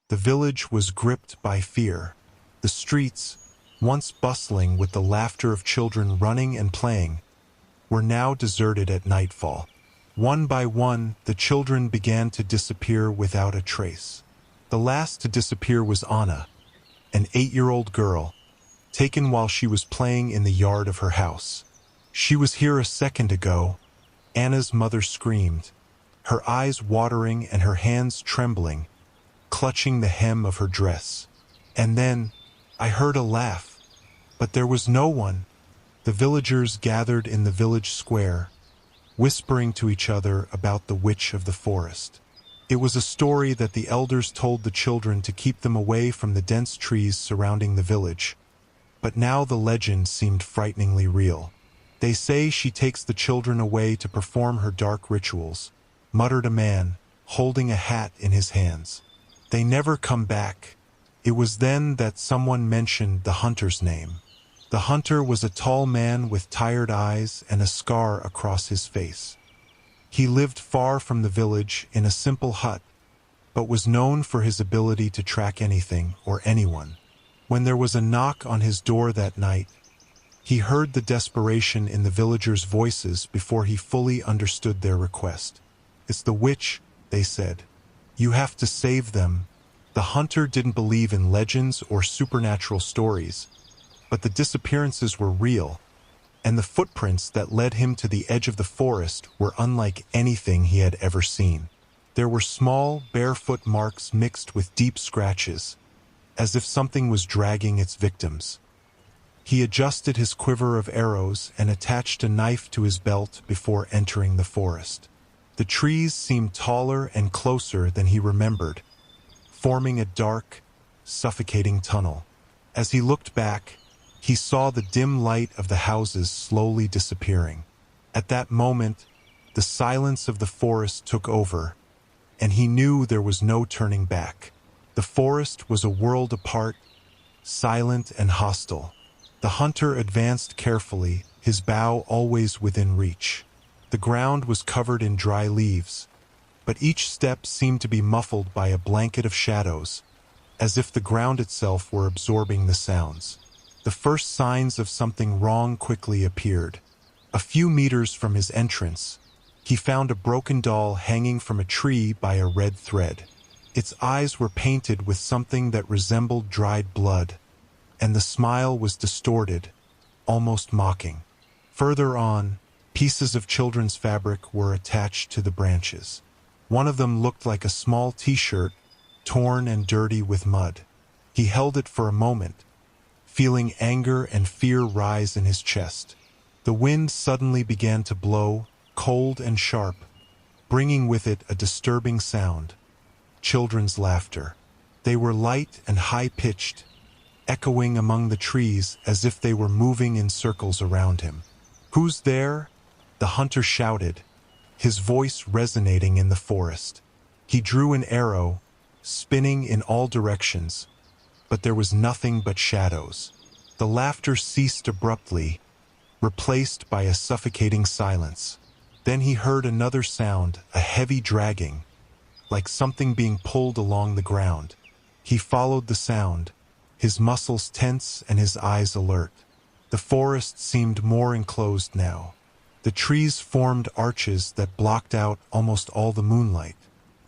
The village was gripped by fear. The streets, once bustling with the laughter of children running and playing, were now deserted at nightfall. One by one, the children began to disappear without a trace. The last to disappear was Anna, an 8-year-old girl, taken while she was playing in the yard of her house. "She was here a second ago," Anna's mother screamed, her eyes watering and her hands trembling, clutching the hem of her dress. "And then, I heard a laugh, but there was no one." The villagers gathered in the village square, whispering to each other about the witch of the forest. It was a story that the elders told the children to keep them away from the dense trees surrounding the village. But now the legend seemed frighteningly real. "They say she takes the children away to perform her dark rituals," muttered a man, holding a hat in his hands. "They never come back." It was then that someone mentioned the hunter's name. The hunter was a tall man with tired eyes and a scar across his face. He lived far from the village in a simple hut, but was known for his ability to track anything or anyone. When there was a knock on his door that night, he heard the desperation in the villagers' voices before he fully understood their request. "It's the witch," they said. "You have to save them." The hunter didn't believe in legends or supernatural stories, but the disappearances were real, and the footprints that led him to the edge of the forest were unlike anything he had ever seen. There were small, barefoot marks mixed with deep scratches, as if something was dragging its victims. He adjusted his quiver of arrows and attached a knife to his belt before entering the forest. The trees seemed taller and closer than he remembered, forming a dark, suffocating tunnel. As he looked back, he saw the dim light of the houses slowly disappearing. At that moment, the silence of the forest took over, and he knew there was no turning back. The forest was a world apart, silent and hostile. The hunter advanced carefully, his bow always within reach. The ground was covered in dry leaves, but each step seemed to be muffled by a blanket of shadows, as if the ground itself were absorbing the sounds. The first signs of something wrong quickly appeared. A few meters from his entrance, he found a broken doll hanging from a tree by a red thread. Its eyes were painted with something that resembled dried blood, and the smile was distorted, almost mocking. Further on, pieces of children's fabric were attached to the branches. One of them looked like a small t-shirt, torn and dirty with mud. He held it for a moment, feeling anger and fear rise in his chest. The wind suddenly began to blow, cold and sharp, bringing with it a disturbing sound. Children's laughter. They were light and high-pitched, echoing among the trees as if they were moving in circles around him. "Who's there?" the hunter shouted, his voice resonating in the forest. He drew an arrow, spinning in all directions, but there was nothing but shadows. The laughter ceased abruptly, replaced by a suffocating silence. Then he heard another sound, a heavy dragging, like something being pulled along the ground. He followed the sound, his muscles tense and his eyes alert. The forest seemed more enclosed now. The trees formed arches that blocked out almost all the moonlight.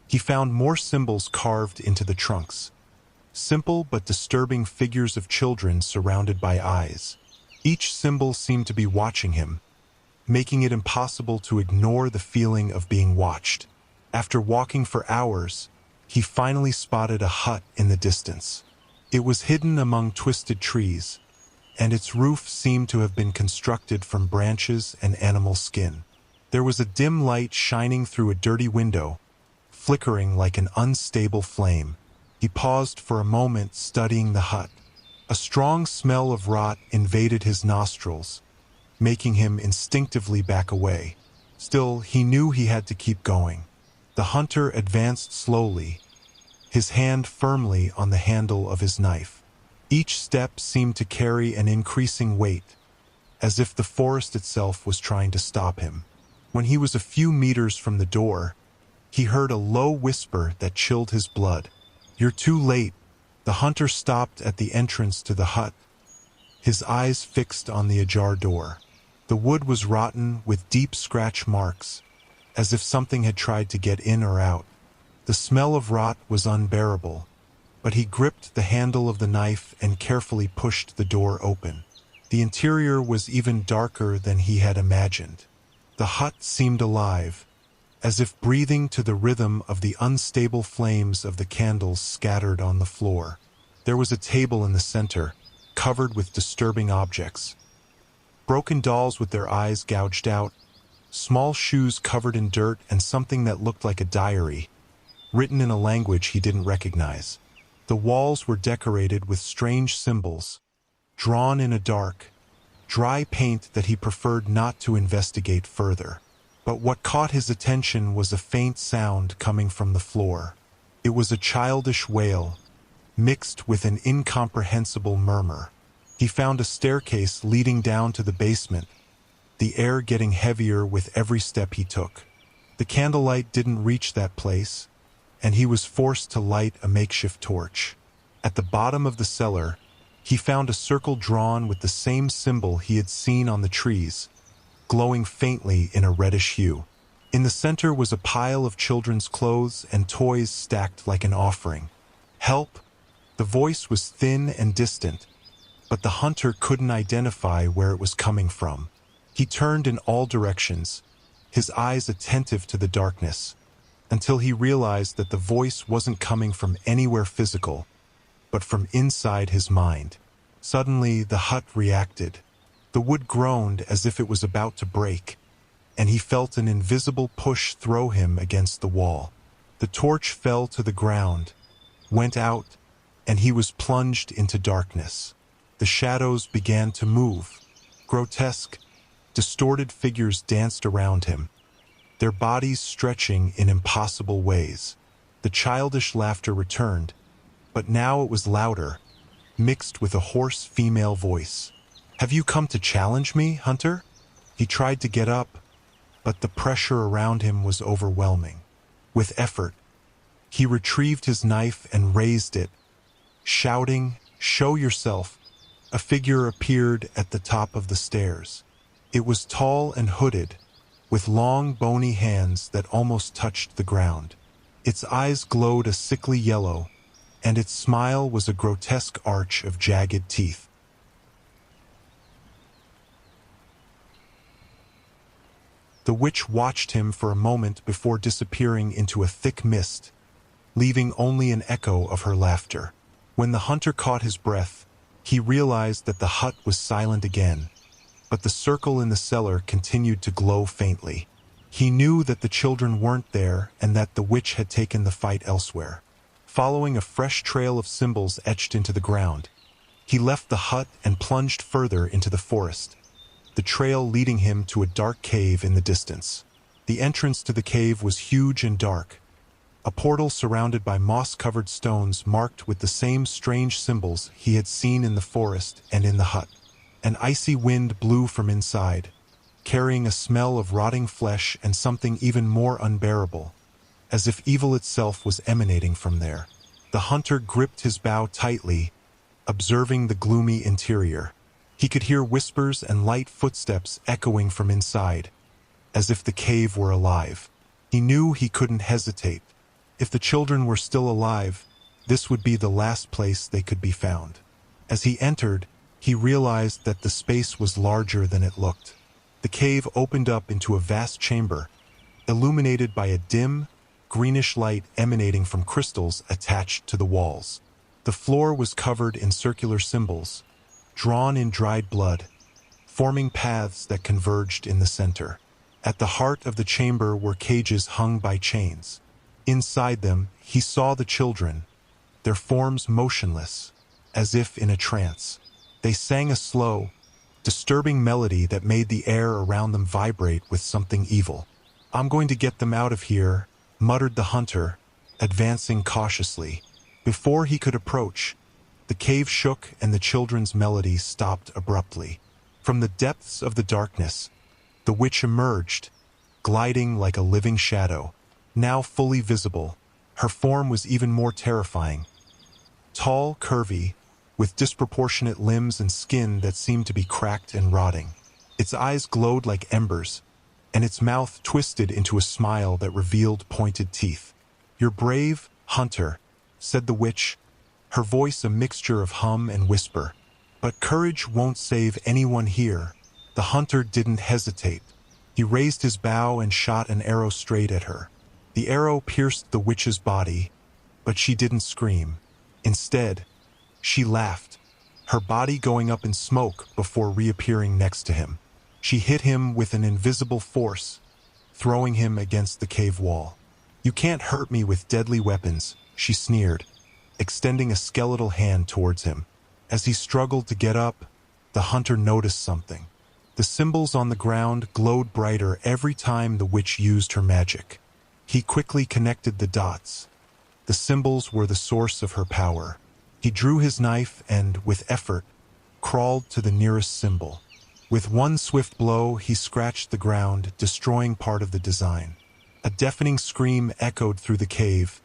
He found more symbols carved into the trunks. Simple but disturbing figures of children surrounded by eyes. Each symbol seemed to be watching him, making it impossible to ignore the feeling of being watched. After walking for hours, he finally spotted a hut in the distance. It was hidden among twisted trees, and its roof seemed to have been constructed from branches and animal skin. There was a dim light shining through a dirty window, flickering like an unstable flame. He paused for a moment, studying the hut. A strong smell of rot invaded his nostrils, making him instinctively back away. Still, he knew he had to keep going. The hunter advanced slowly, his hand firmly on the handle of his knife. Each step seemed to carry an increasing weight, as if the forest itself was trying to stop him. When he was a few meters from the door, he heard a low whisper that chilled his blood. "You're too late." The hunter stopped at the entrance to the hut, his eyes fixed on the ajar door. The wood was rotten with deep scratch marks, as if something had tried to get in or out. The smell of rot was unbearable, but he gripped the handle of the knife and carefully pushed the door open. The interior was even darker than he had imagined. The hut seemed alive, as if breathing to the rhythm of the unstable flames of the candles scattered on the floor. There was a table in the center, covered with disturbing objects. Broken dolls with their eyes gouged out, small shoes covered in dirt, and something that looked like a diary, written in a language he didn't recognize. The walls were decorated with strange symbols, drawn in a dark, dry paint that he preferred not to investigate further. But what caught his attention was a faint sound coming from the floor. It was a childish wail, mixed with an incomprehensible murmur. He found a staircase leading down to the basement, the air getting heavier with every step he took. The candlelight didn't reach that place, and he was forced to light a makeshift torch. At the bottom of the cellar, he found a circle drawn with the same symbol he had seen on the trees, glowing faintly in a reddish hue. In the center was a pile of children's clothes and toys stacked like an offering. "Help!" The voice was thin and distant, but the hunter couldn't identify where it was coming from. He turned in all directions, his eyes attentive to the darkness, until he realized that the voice wasn't coming from anywhere physical, but from inside his mind. Suddenly, the hut reacted. The wood groaned as if it was about to break, and he felt an invisible push throw him against the wall. The torch fell to the ground, went out, and he was plunged into darkness. The shadows began to move. Grotesque, distorted figures danced around him, their bodies stretching in impossible ways. The childish laughter returned, but now it was louder, mixed with a hoarse female voice. "Have you come to challenge me, Hunter?" He tried to get up, but the pressure around him was overwhelming. With effort, he retrieved his knife and raised it, shouting, "Show yourself!" A figure appeared at the top of the stairs. It was tall and hooded, with long, bony hands that almost touched the ground. Its eyes glowed a sickly yellow, and its smile was a grotesque arch of jagged teeth. The witch watched him for a moment before disappearing into a thick mist, leaving only an echo of her laughter. When the hunter caught his breath, he realized that the hut was silent again, but the circle in the cellar continued to glow faintly. He knew that the children weren't there and that the witch had taken the fight elsewhere. Following a fresh trail of symbols etched into the ground, he left the hut and plunged further into the forest, the trail leading him to a dark cave in the distance. The entrance to the cave was huge and dark, a portal surrounded by moss-covered stones marked with the same strange symbols he had seen in the forest and in the hut. An icy wind blew from inside, carrying a smell of rotting flesh and something even more unbearable, as if evil itself was emanating from there. The hunter gripped his bow tightly, observing the gloomy interior. He could hear whispers and light footsteps echoing from inside, as if the cave were alive. He knew he couldn't hesitate. If the children were still alive, this would be the last place they could be found. As he entered, he realized that the space was larger than it looked. The cave opened up into a vast chamber, illuminated by a dim, greenish light emanating from crystals attached to the walls. The floor was covered in circular symbols, drawn in dried blood, forming paths that converged in the center. At the heart of the chamber were cages hung by chains. Inside them, he saw the children, their forms motionless, as if in a trance. They sang a slow, disturbing melody that made the air around them vibrate with something evil. "I'm going to get them out of here," muttered the hunter, advancing cautiously. Before he could approach, the cave shook and the children's melody stopped abruptly. From the depths of the darkness, the witch emerged, gliding like a living shadow. Now fully visible, Her form was even more terrifying. Tall, curvy, with disproportionate limbs and skin that seemed to be cracked and rotting. Its eyes glowed like embers, and its mouth twisted into a smile that revealed pointed teeth. "You're brave, hunter," said the witch, her voice a mixture of hum and whisper. "But courage won't save anyone here." The hunter didn't hesitate. He raised his bow and shot an arrow straight at her. The arrow pierced the witch's body, but she didn't scream. Instead, she laughed, her body going up in smoke before reappearing next to him. She hit him with an invisible force, throwing him against the cave wall. "You can't hurt me with deadly weapons," she sneered, extending a skeletal hand towards him. As he struggled to get up, the hunter noticed something. The symbols on the ground glowed brighter every time the witch used her magic. He quickly connected the dots. The symbols were the source of her power. He drew his knife and, with effort, crawled to the nearest symbol. With one swift blow, he scratched the ground, destroying part of the design. A deafening scream echoed through the cave,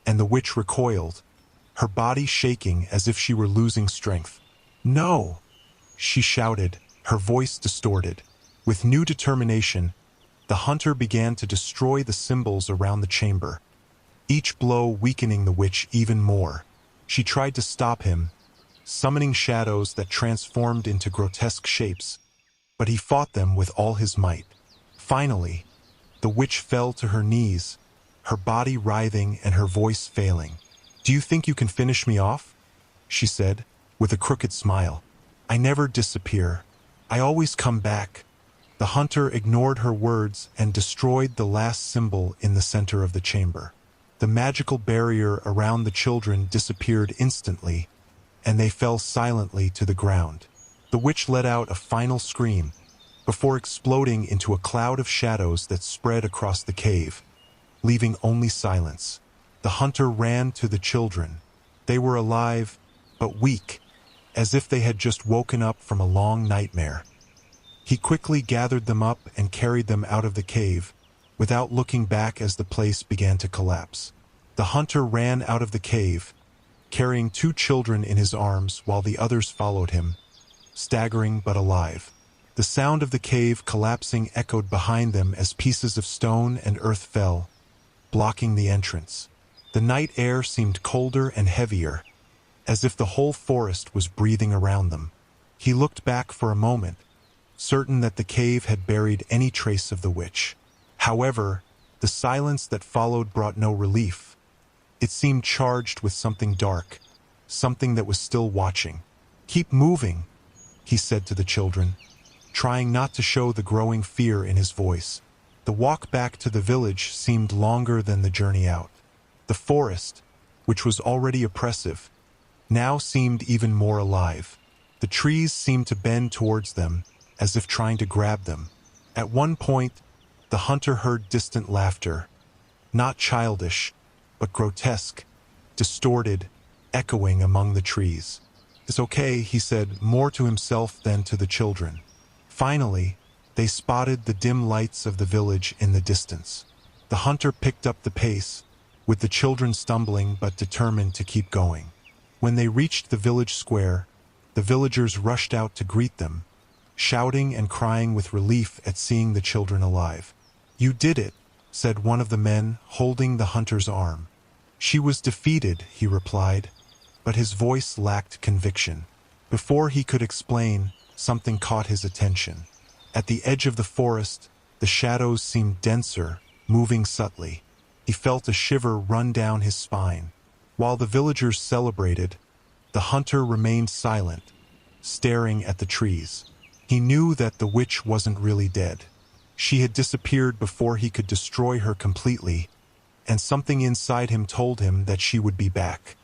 and the witch recoiled, her body shaking as if she were losing strength. "No!" she shouted, her voice distorted. With new determination, the hunter began to destroy the symbols around the chamber, each blow weakening the witch even more. She tried to stop him, summoning shadows that transformed into grotesque shapes, but he fought them with all his might. Finally, the witch fell to her knees, her body writhing and her voice failing. "Do you think you can finish me off?" she said, with a crooked smile. "I never disappear. I always come back." The hunter ignored her words and destroyed the last symbol in the center of the chamber. The magical barrier around the children disappeared instantly, and they fell silently to the ground. The witch let out a final scream, before exploding into a cloud of shadows that spread across the cave, leaving only silence. The hunter ran to the children. They were alive, but weak, as if they had just woken up from a long nightmare. He quickly gathered them up and carried them out of the cave, without looking back as the place began to collapse. The hunter ran out of the cave, carrying 2 children in his arms while the others followed him, staggering but alive. The sound of the cave collapsing echoed behind them as pieces of stone and earth fell, blocking the entrance. The night air seemed colder and heavier, as if the whole forest was breathing around them. He looked back for a moment, certain that the cave had buried any trace of the witch. However, the silence that followed brought no relief. It seemed charged with something dark, something that was still watching. "Keep moving," he said to the children, trying not to show the growing fear in his voice. The walk back to the village seemed longer than the journey out. The forest, which was already oppressive, now seemed even more alive. The trees seemed to bend towards them, as if trying to grab them. At one point, the hunter heard distant laughter, not childish, but grotesque, distorted, echoing among the trees. "It's okay," he said, more to himself than to the children. Finally, they spotted the dim lights of the village in the distance. The hunter picked up the pace, with the children stumbling but determined to keep going. When they reached the village square, the villagers rushed out to greet them, shouting and crying with relief at seeing the children alive. "You did it," said one of the men, holding the hunter's arm. "She was defeated," he replied, but his voice lacked conviction. Before he could explain, something caught his attention. At the edge of the forest, the shadows seemed denser, moving subtly. He felt a shiver run down his spine. While the villagers celebrated, the hunter remained silent, staring at the trees. He knew that the witch wasn't really dead. She had disappeared before he could destroy her completely, and something inside him told him that she would be back.